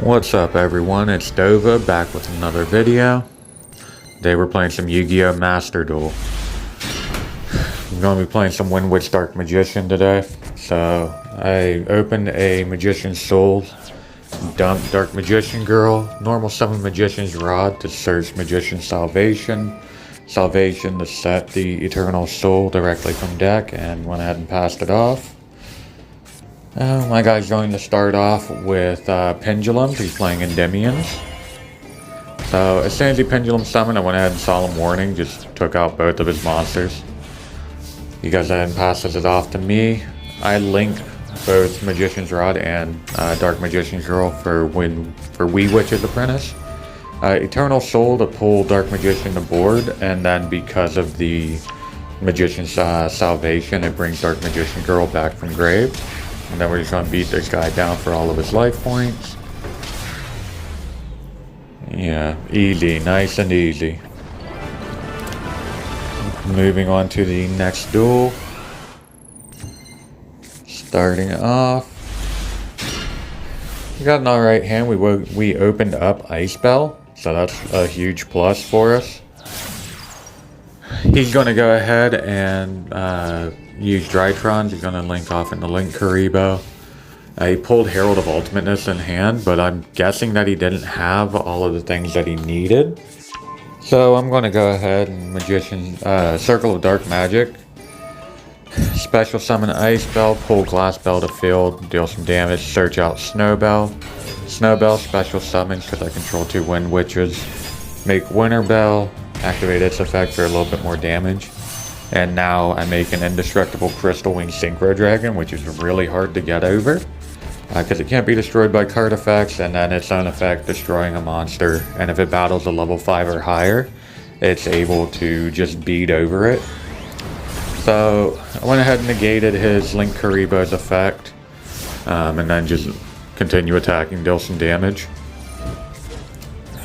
What's up everyone, it's Dova back with another video. Today we're playing some Yu-Gi-Oh! Master Duel. I'm going to be playing some Windwitch Dark Magician today. So, I opened a Magician's Soul, dumped Dark Magician Girl, normal summon Magician's Rod to search Magician's Salvation to set the Eternal Soul directly from deck, and went ahead and passed it off. My guy's going to start off with Pendulums. He's playing Endymions. So as soon as he Pendulum summoned, I went ahead and Solemn Warning, just took out both of his monsters. He goes ahead and passes it off to me. I link both Magician's Rod and Dark Magician's Girl for Wee Witch's Apprentice. Eternal Soul to pull Dark Magician to board, and then because of the Magician's Salvation, it brings Dark Magician Girl back from grave. And then we're just going to beat this guy down for all of his life points. Yeah, easy, nice and easy. Moving on to the next duel. Starting off. We got an alright hand. We opened up Ice Bell, so that's a huge plus for us. He's going to go ahead and use Drytrons. He's going to link off into Link Karibo. He pulled Herald of Ultimateness in hand, but I'm guessing that he didn't have all of the things that he needed. So I'm going to go ahead and Magician Circle of Dark Magic. Special summon Ice Bell, pull Glass Bell to field, deal some damage, search out Snowbell. Snowbell special summons because I control 2 Wind Witches. Make Winter Bell, activate its effect for a little bit more damage. And now I make an indestructible Crystal Wing Synchro Dragon, which is really hard to get over. Because it can't be destroyed by card effects, and then its own effect destroying a monster. And if it battles a level 5 or higher, it's able to just beat over it. So I went ahead and negated his Link Karibo's effect. And then just continue attacking, deal some damage.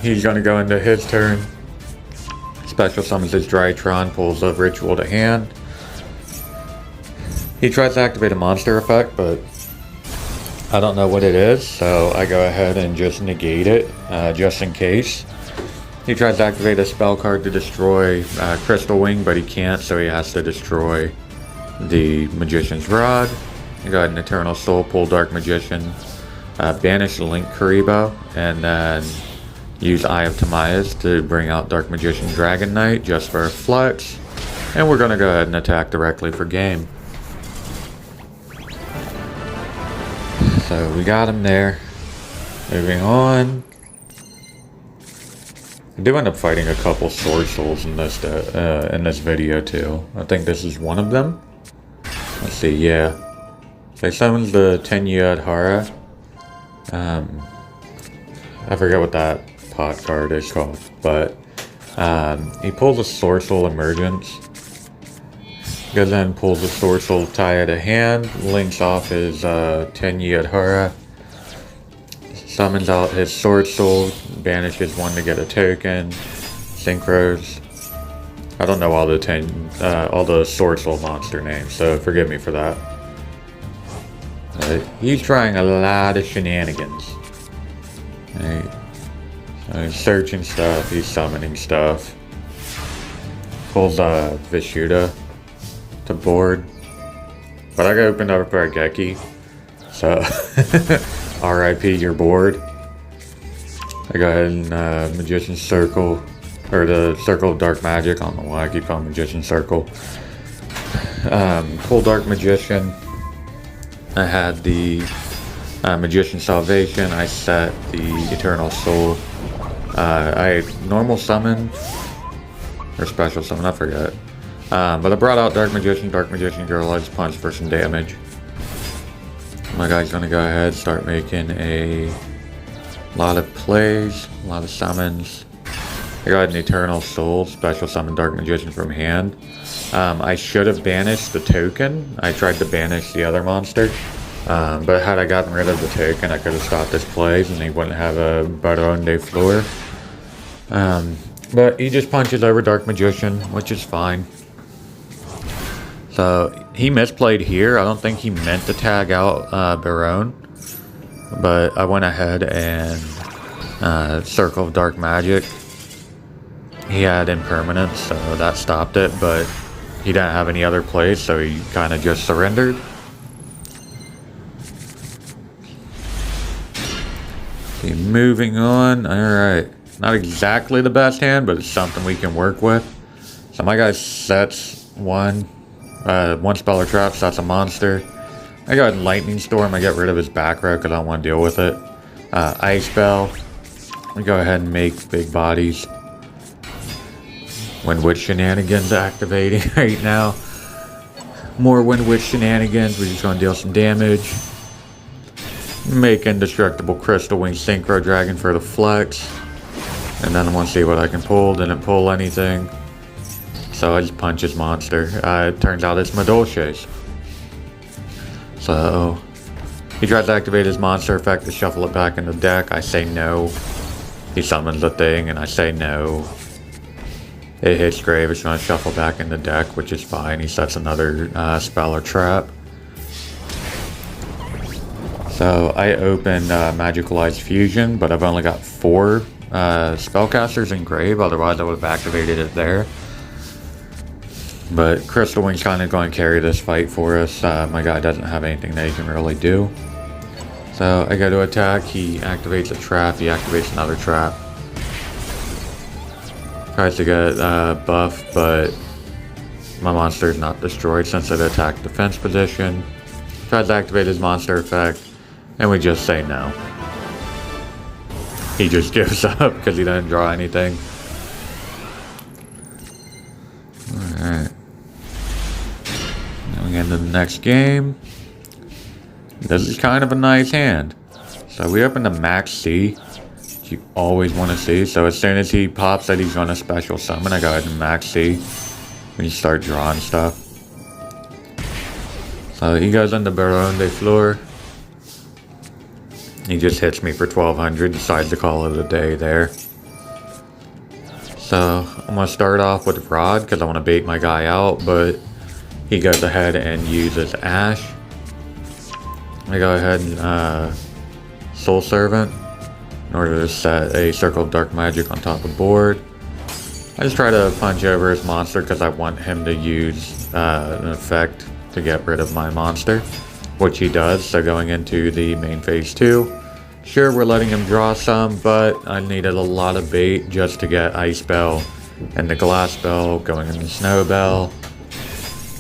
He's going to go into his turn. Special summons his Drytron, pulls a Ritual to hand. He tries to activate a monster effect, but I don't know what it is, so I go ahead and just negate it, just in case. He tries to activate a spell card to destroy Crystal Wing, but he can't, so he has to destroy the Magician's Rod. I go ahead and Eternal Soul, pull Dark Magician, banish the Link Karibo, and then use Eye of Tamias to bring out Dark Magician Dragon Knight just for a flex. And we're going to go ahead and attack directly for game. So we got him there. Moving on. I do end up fighting a couple Sword Souls in this video too. I think this is one of them. Let's see, yeah. So he summons the Tenya Adhara. I forget what that pot card is called, but he pulls a Sword Soul Emergence. Goes in, pulls a Sword Soul Taya to hand, links off his Tenya Adhara, summons out his Sword Soul, banishes one to get a token, synchros. I don't know all the Sword Soul monster names, so forgive me for that. He's trying a lot of shenanigans. Right. So he's searching stuff, he's summoning stuff. Pulls Vishuddha to board. But I got opened up for a Geki. So RIP your board. I go ahead and Magician's Circle, or the Circle of Dark Magic. I don't know why I keep calling Magician's Circle. Pull Dark Magician. I had the Magician's Salvation. I set the Eternal Soul. I normal summon or special summon, I forget. But I brought out Dark Magician Girl. I just punched for some damage. My guy's gonna go ahead, start making a lot of plays, a lot of summons. I got an Eternal Soul, special summon Dark Magician from hand. I should have banished the token. I tried to banish the other monster. But had I gotten rid of the token, I could have stopped his plays and he wouldn't have a Baron de Fleur. But he just punches over Dark Magician, which is fine. So he misplayed here. I don't think he meant to tag out Baron. but I went ahead and Circle of Dark Magic. He had Impermanence, so that stopped it, but he didn't have any other plays, so he kind of just surrendered. Okay, moving on. Alright. Not exactly the best hand, but it's something we can work with. So my guy sets one spell or trap, so that's a monster. I go ahead and Lightning Storm. I get rid of his back row because I don't want to deal with it. Ice Spell. We go ahead and make big bodies. Wind Witch Shenanigans activating right now. More Wind Witch Shenanigans. We're just going to deal some damage. Make Indestructible Crystal Wing Synchro Dragon for the flex. And then I want to see what I can pull. Didn't pull anything. So I just punch his monster. It turns out it's Madolches. So he tries to activate his monster effect to shuffle it back in the deck. I say no. He summons the thing and I say no. It hits grave. It's going to shuffle back in the deck, which is fine. He sets another spell or trap. So I opened Magicalized Fusion, but I've only got 4 spellcasters in grave. Otherwise I would have activated it there. But Crystal Wing's kind of going to carry this fight for us. My guy doesn't have anything that he can really do. So I go to attack. He activates a trap. He activates another trap. Tries to get buff, but my monster is not destroyed since it attacked defense position. Tries to activate his monster effect, and we just say no. He just gives up because he didn't draw anything. Alright. Going into the next game. This is kind of a nice hand. So we open the Max C. You always want to see. So as soon as he pops that he's going to special summon, I go ahead and Max C. When you start drawing stuff. So he goes into Baron de Fleur. He just hits me for 1200, decides to call it a day there. So I'm going to start off with Rod because I want to bait my guy out, but he goes ahead and uses Ash. I go ahead and Soul Servant in order to set a Circle of Dark Magic on top of the board. I just try to punch over his monster because I want him to use an effect to get rid of my monster, which he does. So going into the main phase 2, sure, we're letting him draw some, but I needed a lot of bait just to get Ice Spell and the Glass Spell going into Snow Bell.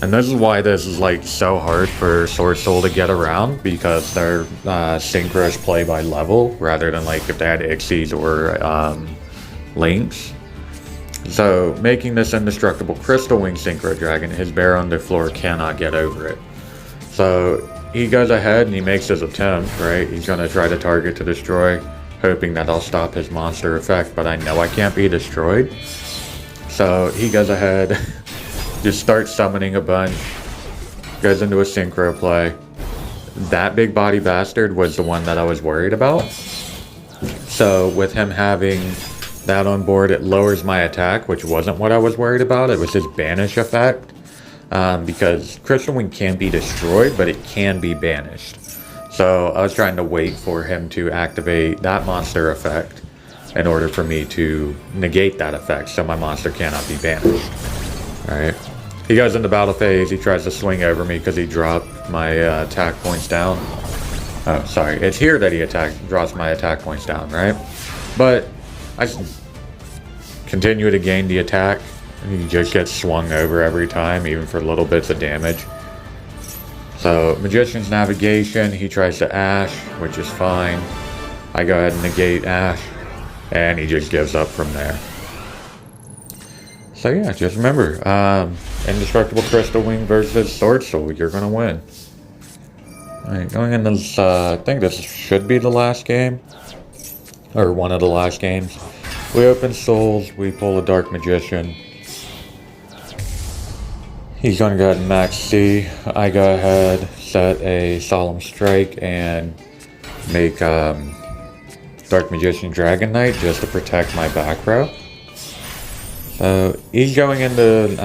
And this is why this is like so hard for Sword Soul to get around, because they're synchros play by level rather than like if they had Ixies or Links. So making this Indestructible Crystal Wing Synchro Dragon, his Baron de Fleur cannot get over it. So he goes ahead and he makes his attempt, right? He's going to try to target to destroy, hoping that I'll stop his monster effect, but I know I can't be destroyed. So he goes ahead, just starts summoning a bunch, goes into a synchro play. That big body bastard was the one that I was worried about. So with him having that on board, it lowers my attack, which wasn't what I was worried about. It was his banish effect. Because Crystal Wing can't be destroyed, but it can be banished. So I was trying to wait for him to activate that monster effect in order for me to negate that effect, so my monster cannot be banished. Alright. He goes into battle phase, he tries to swing over me because he dropped my attack points down. Oh, sorry. It's here that he drops my attack points down, right? But I continue to gain the attack. He just gets swung over every time, even for little bits of damage. So, Magician's Navigation, he tries to Ash, which is fine. I go ahead and negate Ash, and he just gives up from there. So yeah, just remember, Indestructible Crystal Wing versus Sword Soul, you're gonna win. Alright, going into this, I think this should be the last game. Or one of the last games. We open Souls, we pull a Dark Magician. He's going to go ahead and max C. I go ahead, set a Solemn Strike, and make Dark Magician Dragon Knight just to protect my back row. So he's going into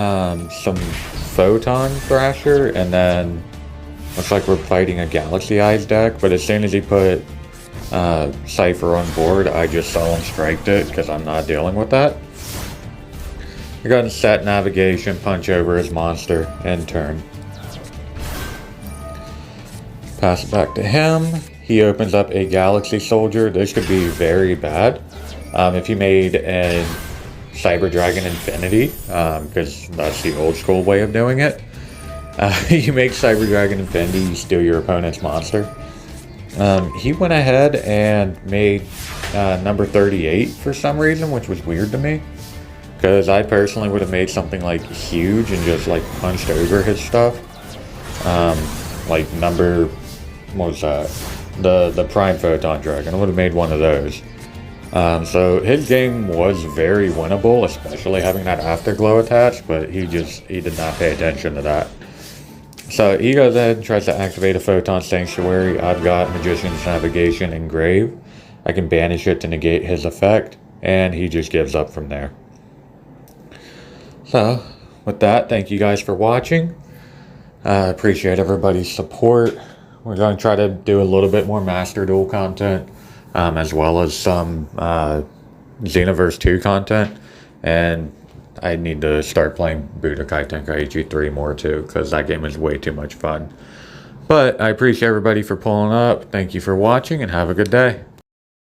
some Photon Thrasher, and then looks like we're fighting a Galaxy Eyes deck, but as soon as he put Cypher on board, I just solemn striked it because I'm not dealing with that. You're going to set navigation, punch over his monster, end turn. Pass it back to him. He opens up a Galaxy Soldier. This could be very bad. If you made a Cyber Dragon Infinity, because that's the old school way of doing it. You make Cyber Dragon Infinity, you steal your opponent's monster. He went ahead and made number 38 for some reason, which was weird to me. Because I personally would have made something like huge and just like punched over his stuff. Like number, what was that? The Prime Photon Dragon. I would have made one of those. So his game was very winnable, especially having that Afterglow attached, but he did not pay attention to that. So he goes ahead and tries to activate a Photon Sanctuary. I've got Magician's Navigation engraved. I can banish it to negate his effect, and he just gives up from there. So, with that, thank you guys for watching. I appreciate everybody's support. We're going to try to do a little bit more Master Duel content, as well as some Xenoverse 2 content. And I need to start playing Budokai Tenkaichi 3 more too, because that game is way too much fun. But I appreciate everybody for pulling up. Thank you for watching, and have a good day.